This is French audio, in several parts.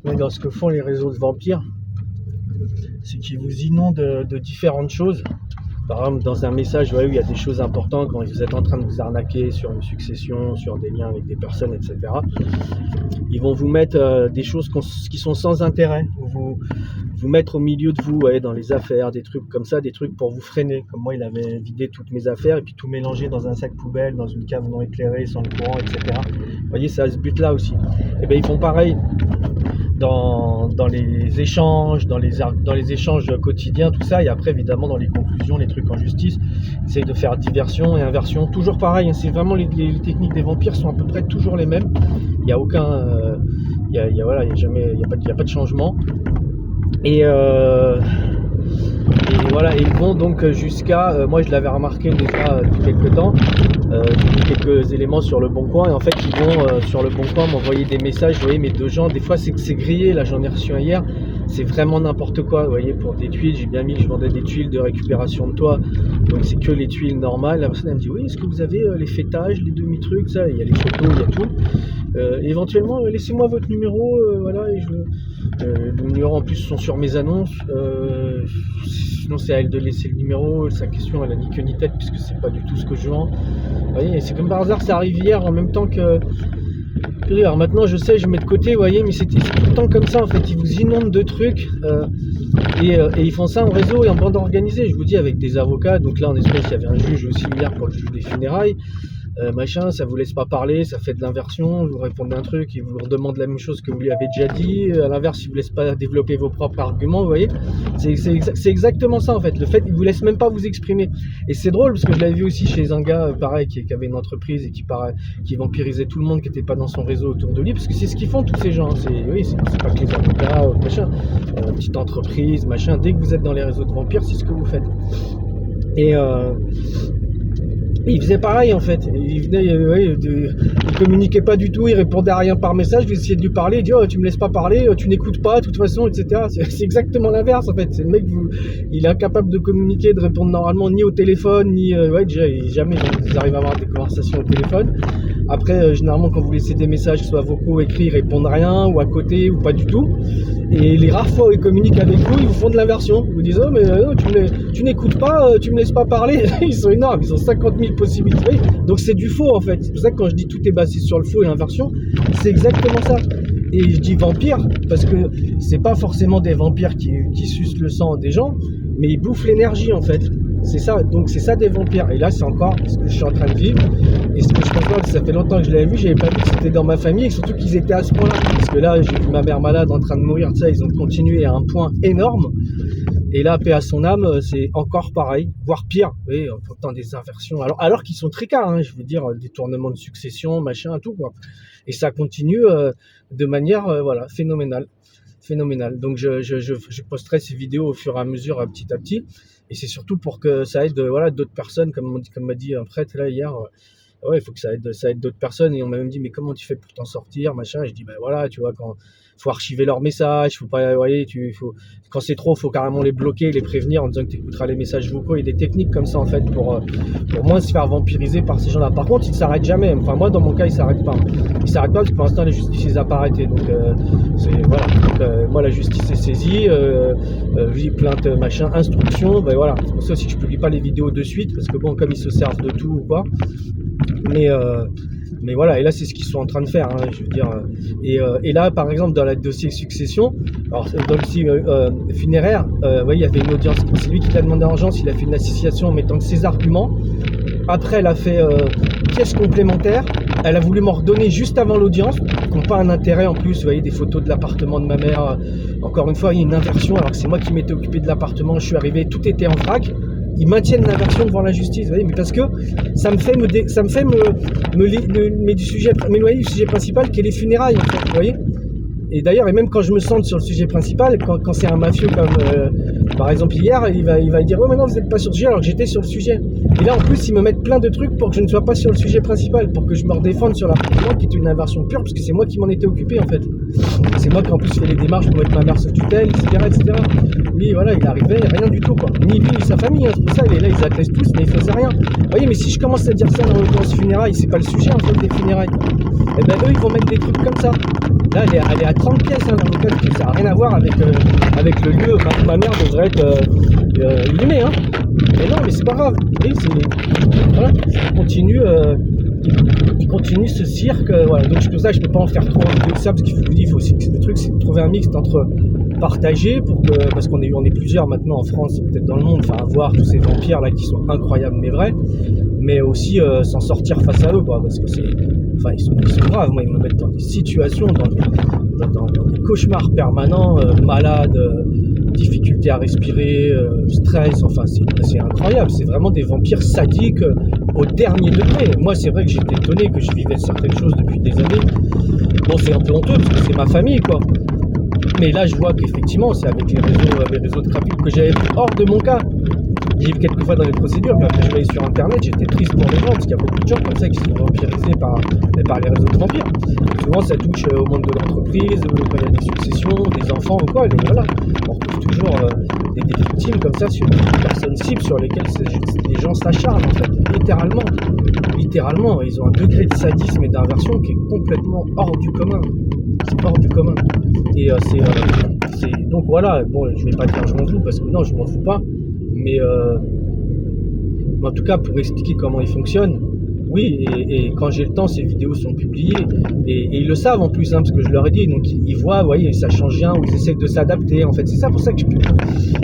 Mais dans ce que font les réseaux de vampires, c'est qu'ils vous inondent de différentes choses. Par exemple, dans un message où il y a des choses importantes, quand vous êtes en train de vous arnaquer sur une succession, sur des liens avec des personnes, etc., ils vont vous mettre des choses qui sont sans intérêt, vous mettre au milieu de vous, dans les affaires, des trucs comme ça, des trucs pour vous freiner. Comme moi, il avait vidé toutes mes affaires et puis tout mélangé dans un sac poubelle, dans une cave non éclairée, sans le courant, etc. Vous voyez, c'est à ce but-là aussi. Et bien, ils font pareil dans les échanges, dans les échanges quotidiens, tout ça, et après évidemment dans les conclusions, les trucs en justice, ils essayent de faire diversion et inversion, toujours pareil, c'est vraiment les techniques des vampires sont à peu près toujours les mêmes, il n'y a aucun, il y a pas de changement, et voilà, ils vont donc jusqu'à, moi je l'avais remarqué déjà depuis quelques temps, quelques éléments sur le Bon Coin, et en fait ils vont sur le Bon Coin m'envoyer des messages, vous voyez, mais de gens, des fois c'est grillé, là j'en ai reçu un hier, c'est vraiment n'importe quoi, vous voyez, pour des tuiles, j'ai bien mis que je vendais des tuiles de récupération de toit, donc c'est que les tuiles normales. La personne elle me dit, oui, est-ce que vous avez les fêtages, les demi-trucs, ça, il y a les photos, il y a tout, éventuellement laissez-moi votre numéro, voilà, et les numéros en plus sont sur mes annonces, sinon c'est à elle de laisser le numéro, sa question elle a ni queue ni tête puisque c'est pas du tout ce que je vends. Vous voyez, c'est comme par hasard, ça arrive hier en même temps que... Alors maintenant je sais, je mets de côté, vous voyez, mais c'est tout le temps comme ça en fait, ils vous inondent de trucs et ils font ça en réseau et en bande organisée, je vous dis, avec des avocats. Donc là en espèce il y avait un juge aussi hier pour le juge des funérailles, machin, ça vous laisse pas parler, ça fait de l'inversion, vous répondez un truc, il vous redemande la même chose que vous lui avez déjà dit, à l'inverse il vous laisse pas développer vos propres arguments, vous voyez, c'est exactement ça en fait, le fait il vous laisse même pas vous exprimer, et c'est drôle parce que je l'avais vu aussi chez un gars pareil qui avait une entreprise et qui vampirisait tout le monde qui était pas dans son réseau autour de lui, parce que c'est ce qu'ils font tous ces gens, c'est pas que les avocats, machin, petite entreprise, machin, dès que vous êtes dans les réseaux de vampires, c'est ce que vous faites. Et il faisait pareil en fait, il venait, il communiquait pas du tout, il répondait à rien par message, vous essayez de lui parler, il dit oh tu me laisses pas parler, tu n'écoutes pas de toute façon, etc. C'est exactement l'inverse en fait, c'est le mec, il est incapable de communiquer, de répondre normalement ni au téléphone, ni déjà jamais ils arrivent à avoir des conversations au téléphone. Après généralement quand vous laissez des messages soit vocaux, écrits, ils répondent rien, ou à côté, ou pas du tout. Et les rares fois où ils communiquent avec vous, ils vous font de l'inversion. Ils vous disent oh mais tu n'écoutes pas, tu me laisses pas parler. Ils sont énormes, ils ont 50 000 possibilités. Donc c'est du faux en fait. C'est pour ça que quand je dis tout est basé sur le faux et l'inversion, c'est exactement ça. Et je dis vampire parce que c'est pas forcément des vampires qui sucent le sang des gens, mais ils bouffent l'énergie en fait. C'est ça, donc c'est ça des vampires. Et là c'est encore ce que je suis en train de vivre. Et ce que je comprends, ça fait longtemps que je l'avais vu, j'avais pas vu que c'était dans ma famille, et surtout qu'ils étaient à ce point-là. Parce que là, j'ai vu ma mère malade en train de mourir, ça, ils ont continué à un point énorme. Et là, paix à son âme, c'est encore pareil, voire pire. Oui, en temps des inversions. Alors qu'ils sont tricards, hein, je veux dire, des tournements de succession, machin, tout quoi. Et ça continue de manière, voilà, phénoménale. Donc je posterai ces vidéos au fur et à mesure, petit à petit. Et c'est surtout pour que ça aide, voilà, d'autres personnes, comme m'a dit un prêtre là hier. Ouais, il faut que ça aide d'autres personnes, et on m'a même dit mais comment tu fais pour t'en sortir, machin, et je dis ben voilà, tu vois, quand faut archiver leurs messages, faut pas, voyez, quand c'est trop, faut carrément les bloquer, les prévenir en disant que tu écouteras les messages vocaux. Il y a des techniques comme ça en fait pour moins se faire vampiriser par ces gens-là. Par contre, ils ne s'arrêtent jamais, enfin moi dans mon cas ils s'arrêtent pas parce que pour l'instant la justice les a pas arrêtés, donc voilà. Donc, moi la justice est saisie, plainte, machin, instruction, ben voilà, c'est pour ça aussi que je publie pas les vidéos de suite, parce que bon, comme ils se servent de tout ou quoi. Mais voilà, et là c'est ce qu'ils sont en train de faire, hein, je veux dire. Et là par exemple dans le dossier succession, alors dans le dossier funéraire, il y avait une audience, c'est lui qui l'a demandé en urgence, il a fait une association en mettant ses arguments. Après elle a fait pièce complémentaire, elle a voulu m'en redonner juste avant l'audience, qui n'ont pas un intérêt en plus, vous voyez, des photos de l'appartement de ma mère, encore une fois il y a une inversion, alors que c'est moi qui m'étais occupé de l'appartement, je suis arrivé, tout était en vrac. Ils maintiennent l'inversion devant la justice, vous voyez, mais parce que ça me fait m'éloigner du sujet principal qui est les funérailles, en fait, vous voyez. Et d'ailleurs, et même quand je me centre sur le sujet principal, quand c'est un mafieux comme par exemple hier, il va dire oh maintenant vous n'êtes pas sur le sujet alors que j'étais sur le sujet. Et là en plus ils me mettent plein de trucs pour que je ne sois pas sur le sujet principal, pour que je me redéfende sur l'appartement qui est une inversion pure, parce que c'est moi qui m'en étais occupé en fait. C'est moi qui en plus fais les démarches pour mettre ma mère sous tutelle, etc. Lui voilà, il arrivait, rien du tout quoi. Ni lui ni sa famille, hein. C'est pour ça il est là, ils attestent tous, mais il faisait rien. Vous voyez, mais si je commence à dire ça dans l'audience funérailles, c'est pas le sujet en fait des funérailles. Et ben eux ils vont mettre des trucs comme ça. Là, elle est à 30 pièces, hein, l'avocat, ça n'a rien à voir avec le lieu où ma mère devrait être inhumée. Hein. Mais non, mais c'est pas grave. Et voilà, il continue ce cirque. Voilà. Donc, c'est pour ça que je peux pas en faire trop de ça, parce qu'il faut aussi que le truc, c'est de trouver un mix entre partager, parce qu'on est plusieurs maintenant en France, peut-être dans le monde, enfin, à voir tous ces vampires là qui sont incroyables mais vrais, mais aussi s'en sortir face à eux, quoi, parce que ils sont graves. Moi, ils me mettent dans des situations, dans des cauchemars permanents, malades, difficulté à respirer, stress, enfin c'est incroyable, c'est vraiment des vampires sadiques au dernier degré. Moi, c'est vrai que j'étais étonné que je vivais certaines choses depuis des années. Bon, c'est un peu honteux parce que c'est ma famille, quoi. Mais là, je vois qu'effectivement, c'est avec les réseaux de crapules que j'avais pris hors de mon cas. J'y vais quelquefois dans les procédures, puis après je vais sur internet, j'étais triste pour les gens, parce qu'il y a beaucoup de gens comme ça qui sont vampirisés par les réseaux de vampires. Souvent ça touche au monde de l'entreprise, quand il y a des successions, des enfants ou quoi, et voilà. On retrouve toujours des victimes comme ça, sur des personnes cibles sur lesquelles les gens s'acharnent en fait, littéralement, ils ont un degré de sadisme et d'inversion qui est complètement hors du commun. C'est hors du commun. Et donc voilà, bon, je vais pas dire je m'en fous, parce que non, je m'en fous pas. Mais en tout cas, pour expliquer comment il fonctionne, oui, et quand j'ai le temps, ces vidéos sont publiées, et ils le savent en plus, hein, parce que je leur ai dit, donc ils voient, vous voyez, ça change rien, ou ils essaient de s'adapter, en fait. C'est ça pour ça que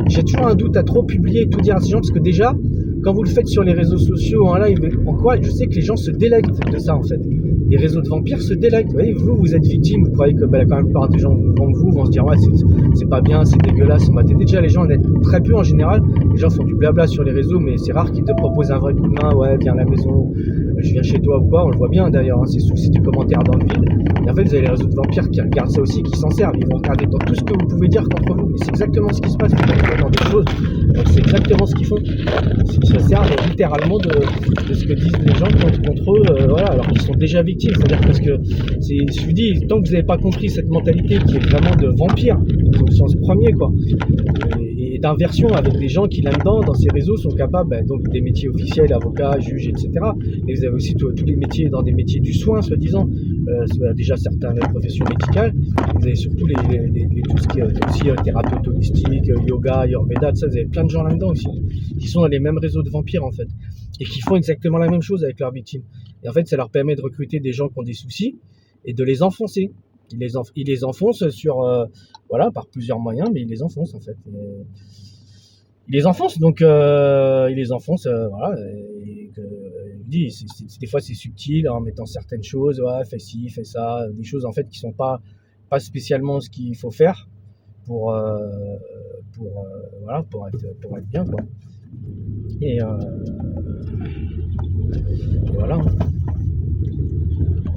j'ai toujours un doute à trop publier et tout dire à ces gens, parce que déjà, quand vous le faites sur les réseaux sociaux, en live, en quoi, je sais que les gens se délectent de ça, en fait. Les réseaux de vampires se délectent. Vous voyez, vous êtes victime, vous croyez que quand même la plupart des gens devant vous vont se dire ouais, c'est pas bien, c'est dégueulasse, c'est maté. Déjà, les gens en aident très peu en général. Les gens font du blabla sur les réseaux, mais c'est rare qu'ils te proposent un vrai coup de main. Ouais, viens à la maison, je viens chez toi ou quoi. On le voit bien d'ailleurs, hein, c'est du commentaire dans le vide. Et en fait, vous avez les réseaux de vampires qui regardent ça aussi, qui s'en servent. Ils vont regarder dans tout ce que vous pouvez dire contre vous. Et c'est exactement ce qui se passe dans des choses. Donc, c'est exactement ce qu'ils font. Ils se servent littéralement de ce que disent les gens contre eux, voilà, alors qu'ils sont déjà victimes. C'est-à-dire parce que je vous dis, tant que vous n'avez pas compris cette mentalité qui est vraiment de vampire, au sens premier, quoi, et d'inversion avec des gens qui là-dedans, dans ces réseaux, sont capables, donc des métiers officiels, avocats, juges, etc. Et vous avez aussi tous les métiers dans des métiers du soin, soi-disant, déjà certaines professions médicales. Vous avez surtout tout ce qui est aussi thérapeute holistique, yoga, ayurveda, tout ça. Vous avez plein de gens là-dedans aussi, qui sont dans les mêmes réseaux de vampires en fait, et qui font exactement la même chose avec leurs victimes. Et en fait, ça leur permet de recruter des gens qui ont des soucis et de les enfoncer. Ils les enfoncent voilà, par plusieurs moyens, mais ils les enfoncent en fait. Ils les enfoncent, donc ils les enfoncent, voilà. Des fois c'est subtil en mettant certaines choses, ouais, fais ci, fais ça, des choses en fait qui sont pas spécialement ce qu'il faut faire pour voilà, pour être bien, quoi. Et